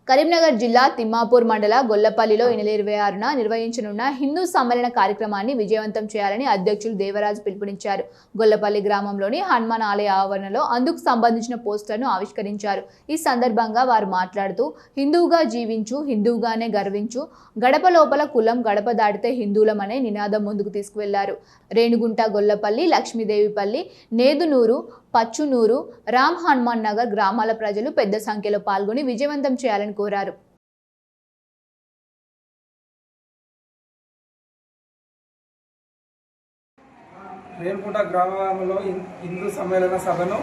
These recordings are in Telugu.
కరీంనగర్ జిల్లా తిమ్మాపూర్ మండల గొల్లపల్లిలో ఈ నెల 26న నిర్వహించనున్న హిందూ సమ్మేళన కార్యక్రమాన్ని విజయవంతం చేయాలని అధ్యక్షులు దేవరాజు పిలుపునిచ్చారు. గొల్లపల్లి గ్రామంలోని హనుమాన్ ఆలయ ఆవరణలో అందుకు సంబంధించిన పోస్టర్ను ఆవిష్కరించారు. ఈ సందర్భంగా వారు మాట్లాడుతూ హిందువుగా జీవించు, హిందువుగానే గర్వించు, గడప లోపల కులం, గడప దాటితే హిందువులమనే నినాదం ముందుకు తీసుకువెళ్లారు. రేణుగుంట, గొల్లపల్లి, లక్ష్మీదేవిపల్లి, నేదునూరు, పచ్చునూరు, రామ్ హనుమాన్ నగర్ గ్రామాల ప్రజలు పెద్ద సంఖ్యలో పాల్గొని విజయవంతం చేయాలని కోరారు. రేణుగుంట గ్రామంలో హిందూ సమ్మేళన సభను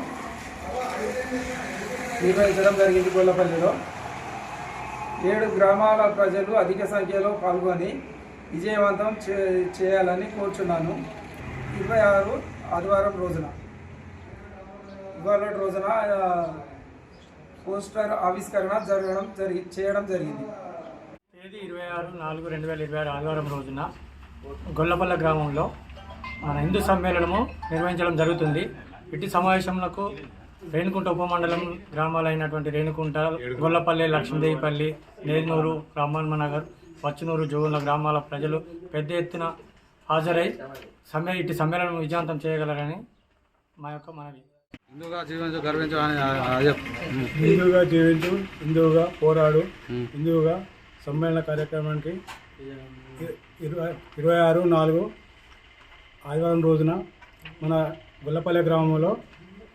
నిర్వహించడం జరిగింది. గొల్లపల్లిలో 7 గ్రామాల ప్రజలు అధిక సంఖ్యలో పాల్గొని విజయవంతం చేయాలని కోరుచున్నాను. 26 ఆదివారం రోజున పోస్టర్ ఆవిష్కరణ చేయడం జరిగింది. తేదీ 26/4/2026 ఆదివారం రోజున గొల్లపల్లి గ్రామంలో మన హిందూ సమ్మేళనము నిర్వహించడం జరుగుతుంది. ఇటు సమావేశంలో రేణుకుంట ఉపమండలం గ్రామాలైనటువంటి రేణుకుంట, గొల్లపల్లి, లక్ష్మీదేవిపల్లి, నేదునూరు, రామన్మనగర్, పచ్చునూరు, జోగుల గ్రామాల ప్రజలు పెద్ద ఎత్తున హాజరై ఇటు సమ్మేళనం విజయవంతం చేయగలరని మా యొక్క మనవి. హిందువుగా జీవించు, హిందువుగా జీవించు, హిందువుగా పోరాడు, హిందువుగా సమ్మేళన కార్యక్రమానికి 26/4 ఆదివారం రోజున మన గొల్లపల్లి గ్రామంలో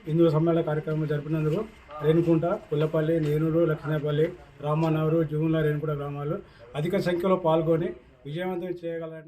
హిందూ సమ్మేళన కార్యక్రమం జరిపినందుకు రేణుకుంట, గొల్లపల్లి, నేనూరు, లక్ష్మీపల్లి, రామనగరు, జూగుల, రేణుకుంట గ్రామాలు అధిక సంఖ్యలో పాల్గొని విజయవంతం చేయగలరని